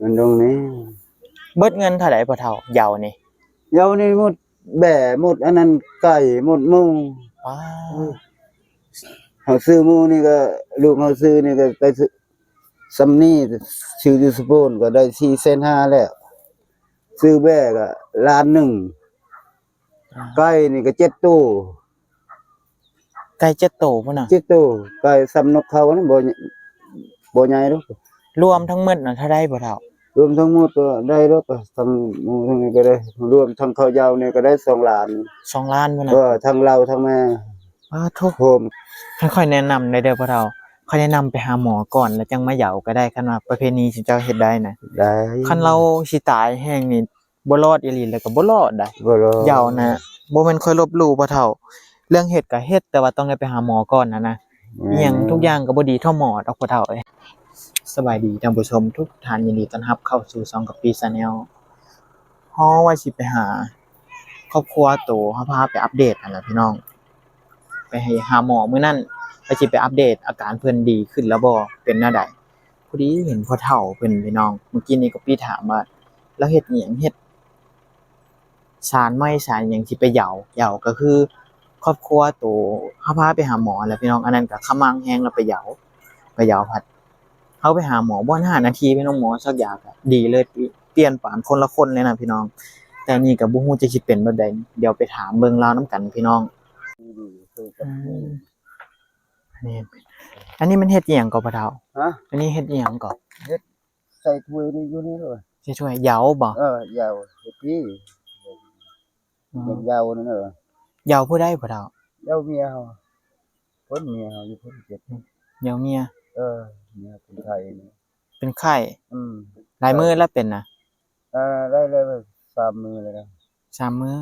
มันตรงนี้เบิดเงินเท่าไหร่พ่อเฒ่าเหยานี่เดี๋ยวนี้หมดแบ่หมดอันนั้นไก่หมดหมูว้าเฮาซื้อหมูนี่ก็ลูกเฮาซื้อนี่ก็ไปซื้อซำนี้ชื่ออยู่สปูนก็ได้4,500,000แล้วซื้อแบ่ก็ล้านหนึ่งไก่นี่ก็7ตู้ไก่7โตพุ่นน่ะ7ตู้ไก่สำนกเขานี่บ่ใหญ่ดอกรวมทั้งหมดน่ะเท่าใดพ่อเฒ่ารวมทั้งหมดก็ได้ดอกทั้งหมูทั้งนี้ก็ได้รวมทั้งข้าวยาวนี่ก็ได้2ล้าน2 ล้านพุ่นน่ะทั้งเราทั้งแม่ทุกโฮมค่อยๆแนะนำได้เด้อพ่อเฒ่าค่อยแนะนำไปหาหมอก่อนแล้วจังมาเหยาก็ได้คันว่าประเพณีที่เจ้าเฮ็ดได้น่ะได้คันเราสิตายแฮงนี่บ่รอดอีหลีแล้วก็บ่รอดได้บ่รอดเหยาน่ะบ่แม่นค่อยลบหลู่พ่อเฒ่าเรื่องเฮ็ดก็เฮ็ดแต่ว่าต้องได้ไปหาหมอก่อนนะอิหยังทุกอย่างก็บ่ดีเท่าหมอดอกพ่อเฒ่าเอ้ยสบายดีท่านผู้ชมทุกท่านยินดีต้อนรับเข้าสู่ช่องกับปี Channel ฮ้อว่าสิไปหาครอบครัวโตเฮาพาไปอัปเดตนั่นล่ะพี่น้องไปให้หาหมอมื้อนั้นไปสิไปอัปเดตอาการเพิ่นดีขึ้นแล้วบ่เป็นแนวใดพอดีเห็นพ่อเฒ่าเพิ่นพี่น้องเมื่อกี้นี้ก็พี่ถามว่าแล้วเฮ็ดอิหยังเฮ็ดสารไหม้สารหยังสิไปเหยาก็คือครอบครัวโตเฮาพาไปหาหมอแหละพี่น้องอันนั้นก็ขมังแฮงแล้วไปเหยาผัดเฮาไปหาหมอบ่5นาทีพี่น้องหมอซักยาก็ดีเลยเปลี่ยนปานคนละคนเลยนะพี่น้องแต่นี่ก็บ่ฮู้จะสิเป็นแบบใดเดี๋ยวไปถามเบิ่งราวนํกันพี่น้องอันนี้มันเฮ็ดอิหยังก่อพ่อเฒ่าฮะอันนี้เฮ็ดอิหยังก่อเฮ็ดใส่ถ้วยนี่อยู่นี่เลยสิช่วยเหยาบ่ยาวเฮ็ดพี่ยาวนั่นเหยาผู้ใดพ่อเฒ่าย าวเมียเฮาคนเมียเฮาอยู่คนเจ็บเหยาเมียเมียคนไทยนี่เป็นไข้หลายมื้อแล้วเป็นน่ะได้เลย3มื้อเลยนะ3มื้อ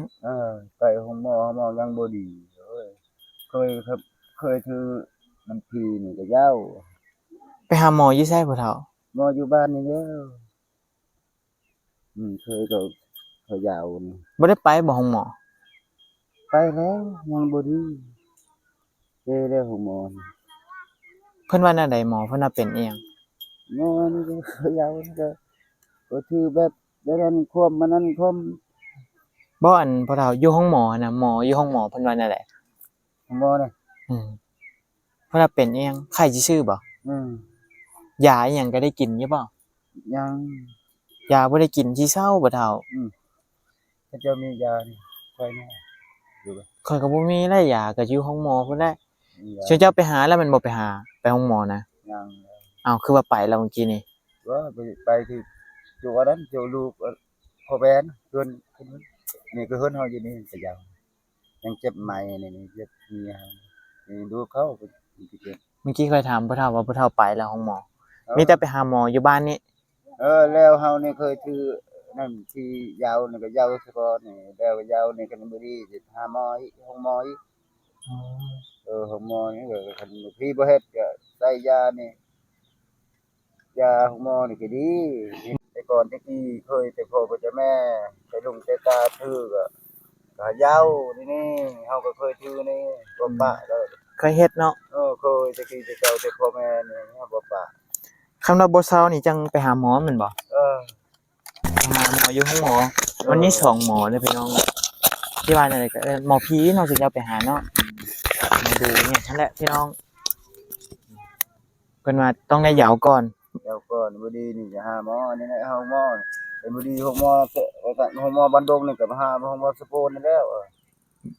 ไปห้องหมอยังบ่ดีเอ้ยเคยถือน้ำพีนี่ก็ยาวไปหาหมออยู่ไสพ่อเฒ่าหมออยู่บ้านนี่แล้วเคยก็ยาวนี่บ่ได้ไปบ่ห้องหมอไปแล้วยังบ่ดีแล้วห้องหมอเพิ่นว่าแนวใดหมอเพิ่นว่าเป็นอิหยังหมอนี่ก็ยาวนี่ก็ถือแบบนั้นความมันนั้นความบ่อันพ่อเฒ่าอยู่ห้องหมอน่ะหมออยู่ห้องหมอเพิ่นว่าแนวใดห้องหมอน่ะเพิ่นว่าเป็นอิหยังไข้ซื่อๆบ่ยาอิหยังก็ได้กินอยู่บ่ยังยาบ่ได้กินสิเซาบ่เฒ่าเขาเจ้ามียานี่ค่อยแน่อยู่บ่ข้อยก็บ่มีแล้วยาก็อยู่ห้องหมอพุ่นแหละชื่อเจ้าไปหาแล้วมันบ่ไปหาไปห้องหมอนะยังอ้าวคือว่าไปแล้วเมื่อกี้นี่ว่าไปที่จังหวัดนั้นเจ้าลูกพ่อแม่นเพิ่นนี่ก็เฮือนเฮาอยู่นี่ก็ยาวยังเจ็บใหม่นี่เจ็บเมียนี่ดูเขาเมื่อกี้เคยถามพ่อเฒ่าว่าพ่อเฒ่าไปแล้วห้องหมอมีแต่ไปหาหมออยู่บ้านนี่แล้วเฮานี่เคยถือนั่นที่ยาวนี่ก็ยาวซะก่อนนี่แล้วยาวนี่ก็บ่ดีสิหาหมออีกห้องหมออีกห้องหมอนี่ก็คันพี่บ่เฮ็ดก็ใส่ยานี่ยาห้องหมอนี่ก็ดีแต่ก่อนตะกี้เคยแต่พ่อก็จะแม่ไปลุงแต่ตาถือก็ยาวนี่เฮาก็เคยถือนี่บ่ปะแล้วเคยเฮ็ดเนาะเคยตะกี้แต่เก่าแต่พ่อแม่นี่บ่ปะคำว่าบ่เซานี่จังไปหาหมอแม่นบ่หาหมออยู่ห้องหมอวันนี้2หมอเด้อพี่น้องที่ว่านั่นแหละก็หมอผีเนาะสิจะไปหาเนาะมาดูเนี่ยนั่นแหละพี่น้องเพิ่นว่าต้องได้เหยาก่อนบ่ดีนี่จะหาหมอนี่แหละห้องหมอแต่บ่ดีห้องหมอห้องหมอบ้านดงนี่ก็หาห้องหมอสะโพนนี่แล้ว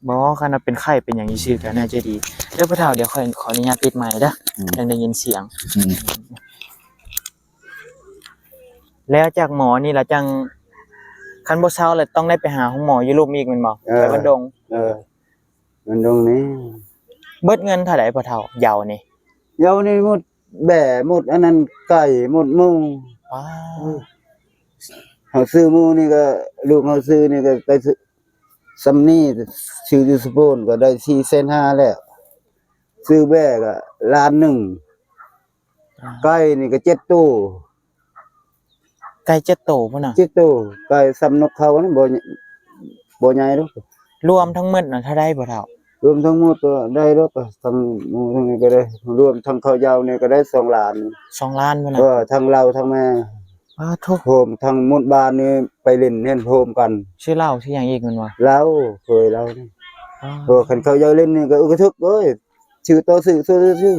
บ่คันว่าเป็นไข้เป็นหยังซื่อๆก็น่าจะดีเด้อพ่อเฒ่าเดี๋ยวขออนุญาตปิดไมค์เด้อยังได้ยินเสียงแล้วจากหมอนี่ล่ะจังคันบ่เซาแล้วต้องได้ไปหาห้องหมออยู่รูปอีกแม่นบ่ไปบ้านดงบ้านดงนี่เบิดเงินเท่าใดพ่อเฒ่าเหยานี่หมดแบ่หมดอันนั้นไก่หมดหมูว้าเฮาซื้อหมูนี่ก็ลูกเฮาซื้อนี่ก็ไปซื้อซำนี้ชื่ออยู่สปูนก็ได้4,500,000แล้วซื้อแบ่ก็ล้านหนึ่งไก่นี่ก็7ตู้ไก่7โตพุ่นน่ะ7ตู้ไก่สำนกเขานี่บ่ใหญ่ดอกรวมทั้งหมดน่ะเท่าใดพ่อเฒ่ารวมทั้งหมดก็ได้ดอกทั้งหมูทั้งนี้ก็ได้รวมทั้งข้าวยาวนี่ก็ได้2ล้าน2ล้านพุ่นน่ะทั้งเราทั้งแม่ ทุกโฮมทั้งหมดบ้านนี่ไปเล่นเล่นโฮมกัน ชื่อเหล้าชื่อหยังอีกแมันบ่ แล้วเคยแล้วนี่ อ๋อ คันเขาอยากเล่นนี่ก็กระทึกเอ้ยชื่อต่อชื่อ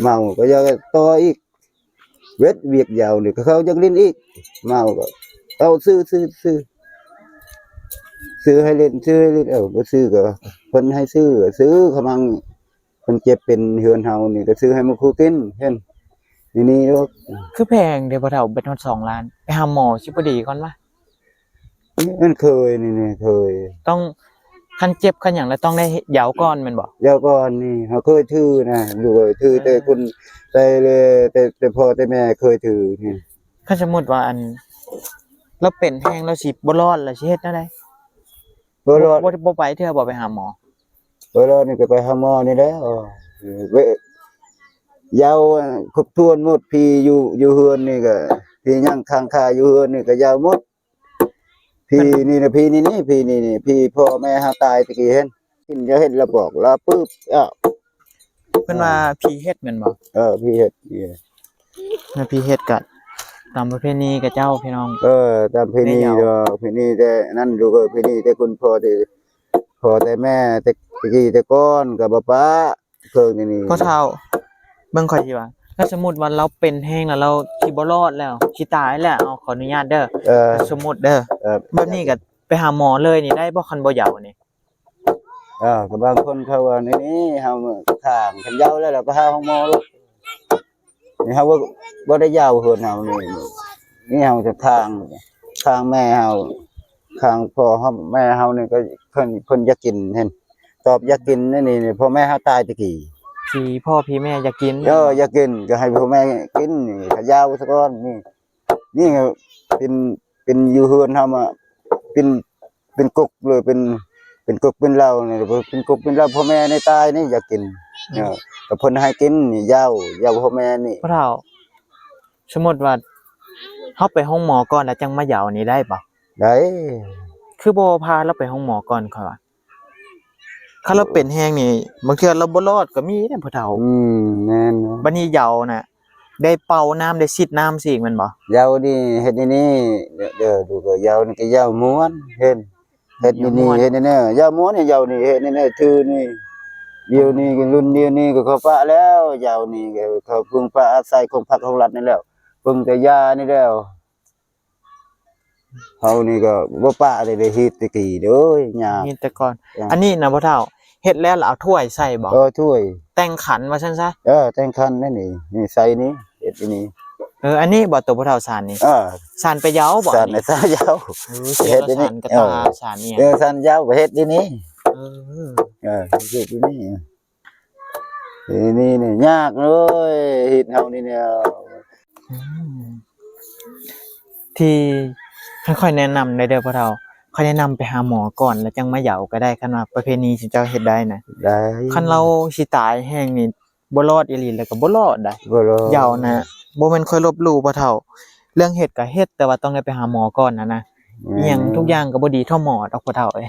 เมาก็อยากต่ออีกเวทเวียกยาวนี่ก็เขาอยากเล่นอีกเมาก็เอาซื้อให้เล่นบ่ซื้อก็เพิ่นให้ซื้อเขามังเพิ่นเจ็บเป็นเฮือนเฮานี่ก็ซื้อให้มาคูกินเห็นนี่ลูก คือแพงเด้อพ่อเฒ่าเบ็ดฮอด2ล้านไปหาหมอสิบ่ดีก่อนวะ มันเคยนี่เคย ต้องคันเจ็บคันหยังแล้วต้องได้เหยาก่อนแม่นบ่ แล้วก่อนนี่เขาเคยถือนะดูถือแต่คุณแต่เลยแต่พ่อแต่แม่เคยถือนี่ คันสมมุติว่าอันเราเป็นแฮงเราสิบ่รอดแล้วสิเฮ็ดแนวใด บ่รอด บ่ไปเทื่อบ่ไปหาหมอ นี่ก็ไปหาหมอนี่แหล้วเว้ยยาวครบถ้วนหมดพี่อยู่เฮือนนี่ก็พี่ยังค้างคาอยู่เฮือนนี่ก็ยาวหมดพี่นี่นะพี่นี่พี่พ่อแม่หาตายตะกี้เห็นกินจะเห็นแล้วบอกแล้วปึ๊บเพิ่นว่าผีเฮ็ดแม่นบ่ พี่เฮ็ด แล้วผีเฮ็ดก็ตามประเพณีกับเจ้าพี่น้อง ตามพี่นี่แต่นั่นดูพี่นี่แต่คุณพ่อแต่แม่แต่ตะกี้แต่ก่อนกับป้าเพิ่งนี่ พ่อเฒ่าเบิ่งข่อยสิว่าถ้าสมมุติว่าเราเป็นแฮงแล้วเราสิบ่รอดแล้วสิตายแล้วเอาขออนุญาตเด้อสมมุติเด้อแบบนี้ก็ไปหาหมอเลยนี่ได้บ่คันบ่เหยานี่ ก็บางคนเขาว่านี่เฮาข้างคันยาวแล้วเราก็หาห้องหมอลูกนี่เฮาบ่ได้ยาวเฮือนเฮานี่เฮาจะข้างแม่เฮาข้างพ่อเฮาแม่เฮานี่ก็เพิ่นอยากกินเห็นตอบอยากกินนี่พ่อแม่เฮาตายตะกี้ พี่พ่อพี่แม่อยากกิน อยากกินก็ให้พ่อแม่กินนี่ขยาวซะก่อนนี่ก็เป็นอยู่เฮือนเฮามาเป็นกกเลยเป็นกกเป็นเหล้านี่เป็นกกเป็นเหล้าพ่อแม่ในตายนี่อยากกินก็เพิ่นให้กินนี่ยาวพ่อแม่นี่ พ่อเฒ่าสมมุติว่าเฮาไปห้องหมอก่อนแล้วจังมาเหยานี่ได้บ่ ได้ คือบ่พาเราไปห้องหมอก่อนค่อยว่าถ้าเราเป็นแฮงนี่บางเทื่อเราบ่รอดก็มีเด้พ่อเฒ่า แม่น บัดนี้เหยาน่ะได้เป่าน้ำได้ซิดน้ำสิอีกแม่นบ่ ยาวนี่เฮ็ดนี่เด้อดูก็ยาวนี่ก็ยาวม้วนเฮ็ดนี่เฮ็ดนี่ยาวม้วนนี่ยาวนี่เฮ็ดนี่ถือนี่เดี๋ยวนี้ก็รุ่นเดียวนี้ก็เขาปะแล้วยาวนี่ก็เขาพึ่งพาอาศัยของพรรคของรัฐนี่แล้วเพิ่งแต่ยานี่แล้วเฮานี่ก็บ่ปะได้เฮ็ดตะกี้เด้อยา นี่แต่ก่อนอันนี้นะพ่อเฒ่าเฮ็ดแล้วเอาถ้วยใส่บ่ ถ้วย แต่งขันว่าซั่นซะ แต่งคันนั่นนี่ใส่นี่เฮ็ดนี่ อันนี้บ่ตัวพ่อเฒ่าสารนี่สารไปเหยาบ่ สานในซายาว เฮ็ดนี่กระตาสารนี่ สานยาวก็เฮ็ดนี่ เออ เฮ็ดนี่ยากเลยเฮ็ดเฮานี่เนี่ย ที่ค่อยๆแนะนำได้เด้อพ่อเฒ่าค่อยแนะนำไปหาหมอก่อนแล้วจังมาเหยาก็ได้คันว่าประเพณีที่เจ้าเฮ็ดได้นะ ได้ คันเราสิตายแฮงนี่บ่รอดอีหลีแล้วก็บ่รอดได้ บ่รอ เหยานะบ่แม่นค่อยลบหลู่พ่อเฒ่าเรื่องเฮ็ดก็เฮ็ดแต่ว่าต้องได้ไปหาหมอก่อนนะอีหยังทุกอย่างก็บ่ดีเท่าหมอดอกพ่อเฒ่าเอ้ย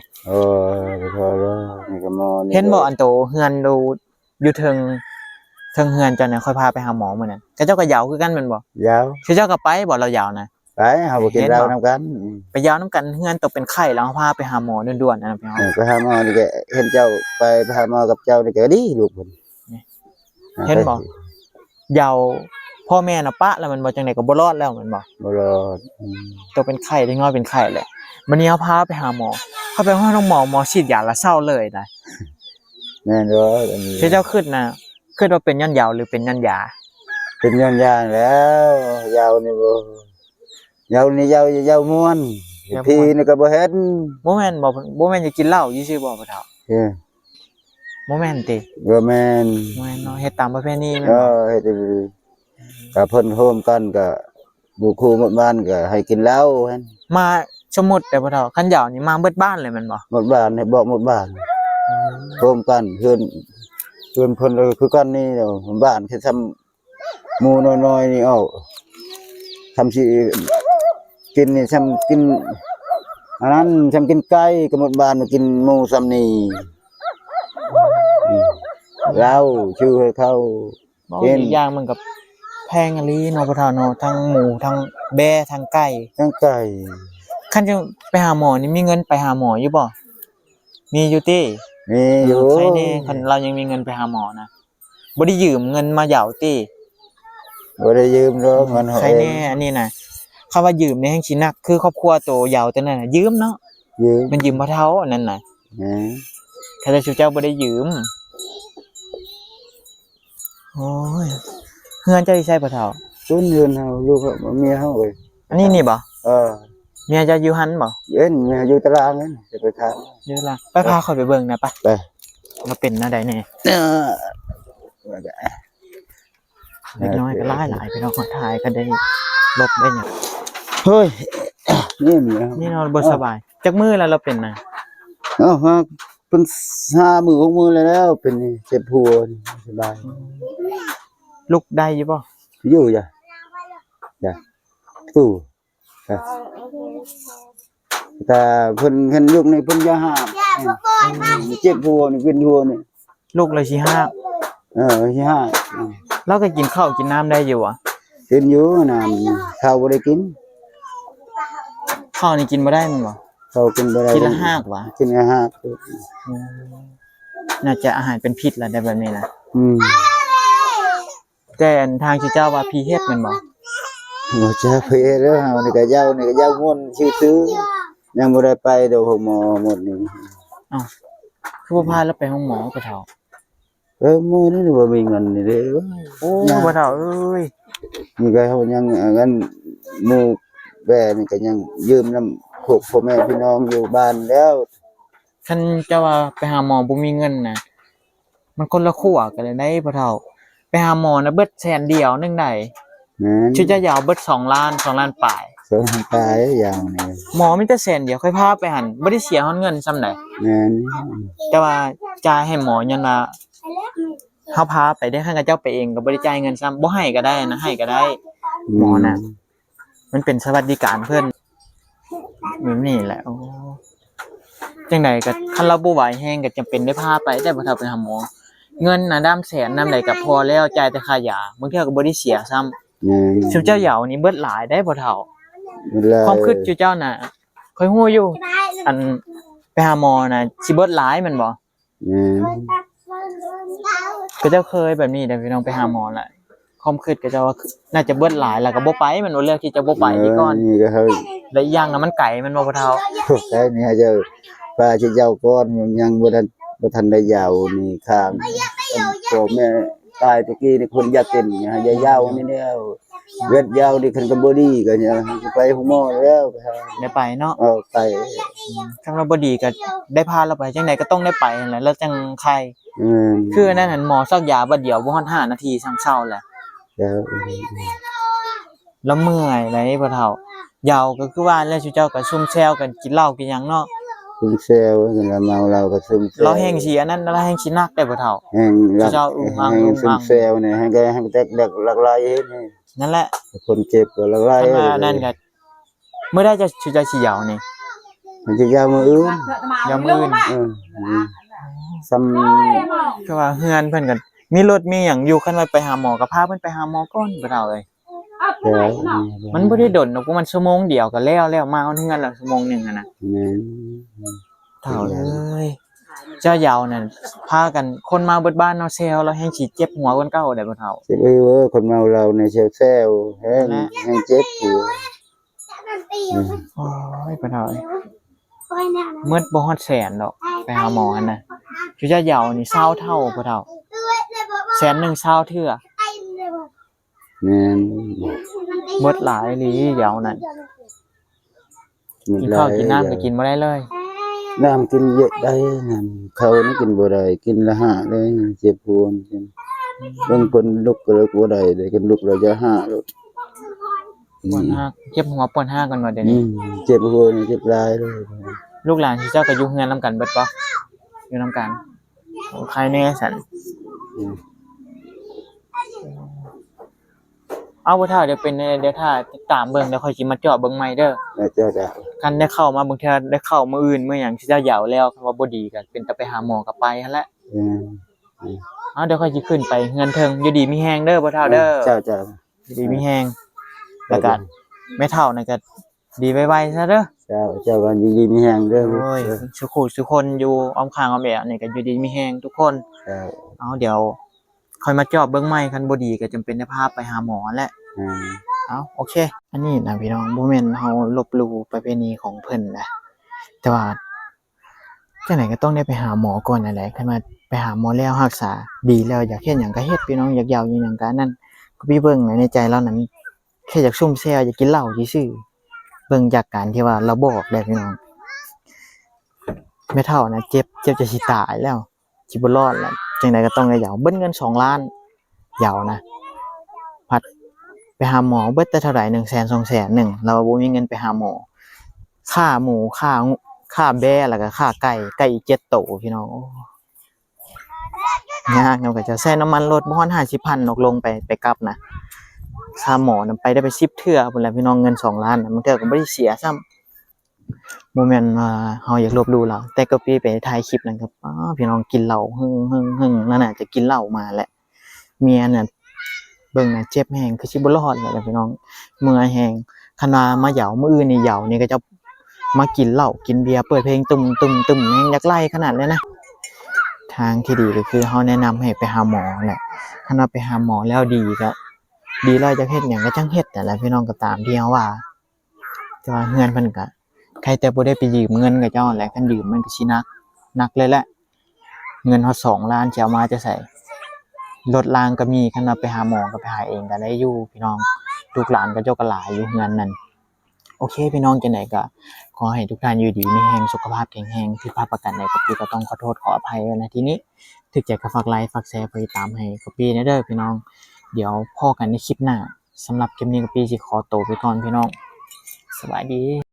พอแล้วนี่ก็หมอนี่ เห็นบ่อันโตเฮือนดูอยู่เทิงเฮือนเจ้าเนี่ยค่อยพาไปหาหมอมื้อนั้นก็เจ้าก็เหยาคือกันแม่นบ่ ยาว คือเจ้าก็ไปบ่เราเหยานะ ไปเฮาบ่กินเหล้านำกัน ไปเหยานํกันเฮือนตกเป็นไข้แล้วพาไปหาหมอด่วนๆนะพี่น้อง ไปหาหมอนี่ก็เห็นเจ้าไปหาหมอกับเจ้านี่ก็ดีลูกเพิ่น เห็นบ่เหยาพ่อแม่น่ะปะแล้วมันบ่จังได๋ก็บ่รอดแล้วแม่นบ่ บ่รอด ตกเป็นไข้เด็กน้อยเป็นไข้แหละบัดนี้เฮาพาไปหาหมอพาไปหาหมอฉีดยาแล้วเศร้าเลยนะ แม่นบ่อันนี้ คือเจ้าคิดนะคิดว่าเป็นย้อนเหยาหรือเป็นย้อนยา เป็นย้อนยางแล้วยาวนี่บ่ยาวนี่ยาวม่วนพี่นี่ก็บ่เห็น บ่แม่นจะกินเหล้าซื่อๆบ่พ่อเฒ่าบ่แม่นติ บ่แม่น บ่แม่นเนาะเฮ็ดตามประเพณีแม่นบ่ เฮ็ดดีก็เพิ่นโฮมกันก็บุครูหมดบ้านก็ให้กินเหล้าหั่น มาสมมุติแต่พ่อเฒ่าคันเหยานี่มาเบิดบ้านเลยแม่นบ่ หมดบ้านให้บอกหมดบ้านโฮมกันเพิ่นเพิ่นคือกันนี่เนาะบ้านแค่ทำหมู่น้อยๆนี่เอาทำสิกินนี่ทำกินอันนั้นทำกินไก่ก็หมดบ้านมากินหมูซ้ำนี่เหล้าชื่อให้เขา บ่อีกอย่างมันก็แพ พงอะลีเนาะพ่อเฒ่าเนาะทั้งหมูทั้งแบะทั้งไก่ ทั้งไก่ คันจะไปหาหมอนี่มีเงินไปหาหมออยู่บ่มีอยู่ติ มีอยู่ ใครแน่คันเรายังมีเงินไปหาหมอนะบ่ได้ยืมเงินมาเหยาติ บ่ได้ยืมดอกเงินเฮา ใคร เอ แน่ ง อันนี้น่ะคำว่ายืมนี่แฮงสิหนักคือครอบครัวโตเหยาแต่นั้นน่ะยืมเนาะ ยืม มันยืมพ่อเฒ่าอันนั้นน่ะ นะ ข้าแต่เจ้าบ่ได้ยืมโอ้ยเฮือนเจ้าสิใช้พ่อเฒ่า ซุนเงินเฮาลูกเฮาเมียเฮาเอ้ย อันนี้นี่บ่ เออ เมียเจ้าอยู่หันบ่ เย็นเมียอยู่ตารางนั้นจะไปทาน อยู่ล่ะไปพาข่อยไปเบิ่งหน่อยไป ไป ว่าเป็นแนวใดแน่ เออ เล็กน้อยก็หลายๆพี่น้องคนไทยก็ได้ลบได้หยัง เฮ้ยนี่เมีย นี่นอนบ่สบายจักมื้อแล้วเราเป็นน่ะ ฮะเป็น5 มื้อ6 มื้อแล้วเป็นนี่เจ็บหัวนี่สบาย ลุกได้อยู่บ่ อยู่จ้ะจ้ะตู้จ้ะแต่เพิ่นเห็นลูกนี่เพิ่นอย่าห้ามเจ็บหัวนี่เป็นหัวนี่ ลุกเลยสิห้าม สิห้าม เราก็กินข้าวกินน้ำได้อยู่อ่ะ กินอยู่น้ำข้าวบ่ได้กิน ข้าวนี่กินบ่ได้แมันบ่ ข้าวกินบ่ได้ กินละหากว่ะ กินละหาก อืมน่าจะอาหารเป็นพิษแล้วได้แบบนี้นะ อืม แต่อันทางที่เจ้าว่าพีเฮ็ดแมันบ่ บ่จะไปเด้อเฮานี่ก็ยาวม่วนชื่อๆยังบ่ได้ไปดอกหมอหมดนี่ อ้าวคือบ่พาเราไปห้องหมอปะเฒ่า มื้อนี้บ่มีเงินนี่เด้อ โอ้ปะเฒ่าเอ้ย นี่ก็เฮายังเงินหมู่แบ่นี่ก็ยังยืมนำพวกพ่อแม่พี่น้องอยู่บ้านแล้ว คันเจ้าว่าไปหาหมอบ่มีเงินน่ะมันคนละขั้วกันเลยได้ปะเฒ่าไปหาหมอน่ะเบิดแสนเดียวนึงได้ นั้น ชื่อจะยาวเบิด2 ล้าน2 ล้านปลาย สองตายอย่างนี้ หมอมีแต่แสนเดียวค่อยพาไปหั่นบ่ได้เสียฮอดเงินซำใด นั้น แต่ว่าจ่ายให้หมอยันว่าเฮาพาไปได้คันกับเจ้าไปเองก็บ่ได้จ่ายเงินซ้ำบ่ให้ก็ได้นะให้ก็ได้ หมอน่ะ มันเป็นสวัสดิการเพิ่นแบบนี้แหละโอ้จังไดก็คันเราบ่ไหวแฮงก็จำเป็นได้พาไปแต่บ่เท่าไปหาหมอเงินน่ะแสนนำใดก็พอแล้วจ่ายแต่ค่ายาบางเทื่อก็บ่ได้เสียซ้ำซุเจ้าเหยานี่เบิดหลายได้บ่เท่าความคิดจุเจ้าน่ะค่อยฮู้อยู่อันไปหาหมอน่ะสิเบิดหลายแม่นบ่ก็เจ้าเคยแบบนี้ได้พี่น้องไปหาหมอแหละความคิดก็เจ้าว่าน่าจะเบิดหลายแล้วก็บ่ไปมันบ่เลือกที่จะบ่ไปนี่ก่อน นี่ก็เฮ้ย และอีกอย่างน่ะมันไกลมันบ่เท่า ใช่นี่เจ้าป้าสิเจ้าก่อนยังบ่ทันได้ยาวนี่ข้างพ่อแม่ตายตะกี้นี่คนอยากเป็นอย่ายาวนี่แล้วเวทยาวนี่คันก็บ่ดีก็เนี่ยไปหาหมอแล้วไปหา ได้ไปเนาะ ไป ถ้าเราบ่ดีก็ได้พาเราไปจังไดก็ต้องได้ไปนั่นแหละแล้วจังไข้ อืม คืออันนั้นหั่นหมอซักยาบัดเดียวบ่ฮอด5นาทีซ้ำเช้าแหละ แล้ว แล้วเมื่อยไหลบ่เท่ายาวก็คือว่าแล้วซุเจ้าก็ซุ่มแซวกันกินเหล้ากินหยังเนาะ ซึมเซลกันแล้วเมาเราก็ซึมเซล เราแฮงสิอันนั้นเราแฮงสิหนักได้บ่เท่า แห่งรัก เจ้าอุ้งอัง แห่ง อุ้งอัง ซึมเซลเนี่ยให้แตกดักหลากหลายเฮ็ดนี่ นั่นแหละ คนเจ็บก็หลากหลาย ถ้ามานั่นก็เมื่อได้จะสิยาวนี่ มันจะยาวมืออื่น ยามมื้ออื่น ซ้ำ ก็ว่าเฮือนเพิ่นก็มีรถมีหยังอยู่คันว่าไปหาหมอก็พาเพิ่นไปหาหมอก่อนบ่เท่าเอ้ย แล้ว มันบ่ได้ดนดอกมันชั่วโมงเดียวก็แล้วมาฮอดเฮือนแล้วชั่วโมงหนึงอะนะ แม่น เท่าเอ้ยเจ้ายาวนั่นพากันคนมาเบิดบ้านเนาะแซวแล้วแฮงสิเจ็บหัวคนเก่าได้บ่เท่า สิไปเว้อคนเมาเราในเซลแห้งเจ็บอยู่ โอ้ยบ่เท่าเอ้ยเมื่อบ่ฮอดแสนดอกไปหาหมอหั่นน่ะคือเจ้ายาวนี่20เท่าบ่เท่าแสนหนึง20เทื่อ แม่น เบิดหลายอีหลียาวนั่นกินข้าวกินน้ำก็กินบ่ได้เลย น้ำกินเยอะได้น้ำเขานี่กินบ่ได้กินละหะเลยเจ็บปวดบางคนลุกก็ลุกบ่ได้เลยกันลุกเราจะหะลุก ปวดหักเจ็บหัวปวดหักกันว่าเดี๋ยวนี้ เจ็บหัวนี่เจ็บหลายเลย ลูกหลานที่เจ้าก็อยู่เฮือนนํกันเบิดบ่อยู่นํกันโอ้ใครแน่สันเอาบ่เท่าเดี๋ยวเป็นเดี๋ยวถ้าติดตามเบิ่งเดี๋ยวค่อยสิมาเจาะเบิ่งใหม่เด้อ แล้วเจ้าจะ กันได้เข้ามาบางเทื่อได้เข้ามื้ออื่นมื้อหยังที่เจ้าเหยาแล้วคำว่าบ่ดีก็เป็นตาไปหาหมอก็ไปหั่นแหละเอาเดี๋ยวค่อยสิขึ้นไปเฮือนเทิงอยู่ดีมีแฮงเด้อบ่เท่าเด้อ เจ้าจะ อยู่ดีมีแฮงแล้วก็แม่เฒ่านั่นก็ดีไวๆซะเด้อ เจ้าก็ดีๆมีแฮงเด้อ โอ้ยสุคนอยู่อ้อมข้างอ้อมแอบนี่ก็อยู่ดีมีแฮงทุกคน เอาเดี๋ยวค่อยมาเจาะเบิ่งใหม่คันบ่ดีก็จำเป็นจะพาไปหาหมอแหละ เอาโอเค อันนี้นะพี่น้องบ่แม่นเฮาลบหลู่ประเพณีของเพิ่นนะแต่ว่าจังไดก็ต้องได้ไปหาหมอก่อนนั่นแหละคันว่าไปหาหมอแล้วรักษาดีแล้วอยากเฮ็ดหยังก็เฮ็ดพี่น้องอยากยาวอยู่หยังก็อันนั้นก็พี่เบิ่งในใจเรานั้นแค่อยากซุ่มแซวอยากกินเหล้าซื่อๆเบิ่งจากการที่ว่าเราบอกแล้วพี่น้องแม่เฒ่านะเจ็บจะสิตายแล้วสิบ่รอดแล้วจังไดก็ต้องได้ยาวเบิดเงิน2ล้านยาวนะพัดไปหาหมอเบิดแต่เท่าไหร่100,000 200,000นึงเราบ่มีเงินไปหาหมอค่าหมูค่าแบ้แล้วก็ค่าไก่อีก7โตพี่น้องยากนำก็จะใช้น้ำมันรถบ่ฮอด50,000นกลงไปกลับนะค่าหมอนำไปได้ไป10เทื่อพุ่นแหละพี่น้องเงิน2ล้านน่ะบางเทื่อก็บ่ได้เสียซ้ำบ่แม่นว่าเฮาอยากลบหลู่เราแต่ก็พี่ไปถ่ายคลิปนั้นก็พี่น้องกินเหล้าหึ่งๆนั่นน่ะจะกินเหล้ามาแหละเมียน่ะเบิ่งน่ะเจ็บแฮงคือสิบ่รอดแล้วพี่น้องเมื่อยแฮงคันว่ามาเหยามื้ออื่นนี่เหยานี่ก็จะมากินเหล้ากินเบียร์เปิดเพลงตุ้มๆๆแฮงอยากไล่ขนาดเลยนะทางที่ดีก็คือเฮาแนะนำให้ไปหาหมอแหละคันว่าไปหาหมอแล้วดีก็ดีแล้วจะเฮ็ดหยังก็จังเฮ็ดนั่นแหละพี่น้องก็ตามที่เฮาว่าแต่ว่าเฮือนเพิ่นก็ใครแต่บ่ได้ไปยืมเงินกับเจ้าแหละคันยืมมันก็สิหนักเลยแหละเงินฮอด2ล้านสิเอามาจะใส่รถรางก็มีคันว่าไปหาหมอก็ไปหาเองก็ได้อยู่พี่น้องลูกหลานก็เจ้าก็หลายอยู่เฮือนนั่นโอเคพี่น้องจังได๋ก็ขอให้ทุกท่านอยู่ดีมีแรงสุขภาพแข็งแรงผิดพลาดประการใดก็พี่ก็ต้องขอโทษขออภัยณที่นี้ถึกใจก็ฝากไลค์ฝากแชร์ฝากติดตามให้กับพี่นะเด้อพี่น้องเดี๋ยวพบกันในคลิปหน้าสำหรับคลิปนี้ก็พี่สิขอตัวไปก่อนพี่น้องสวัสดี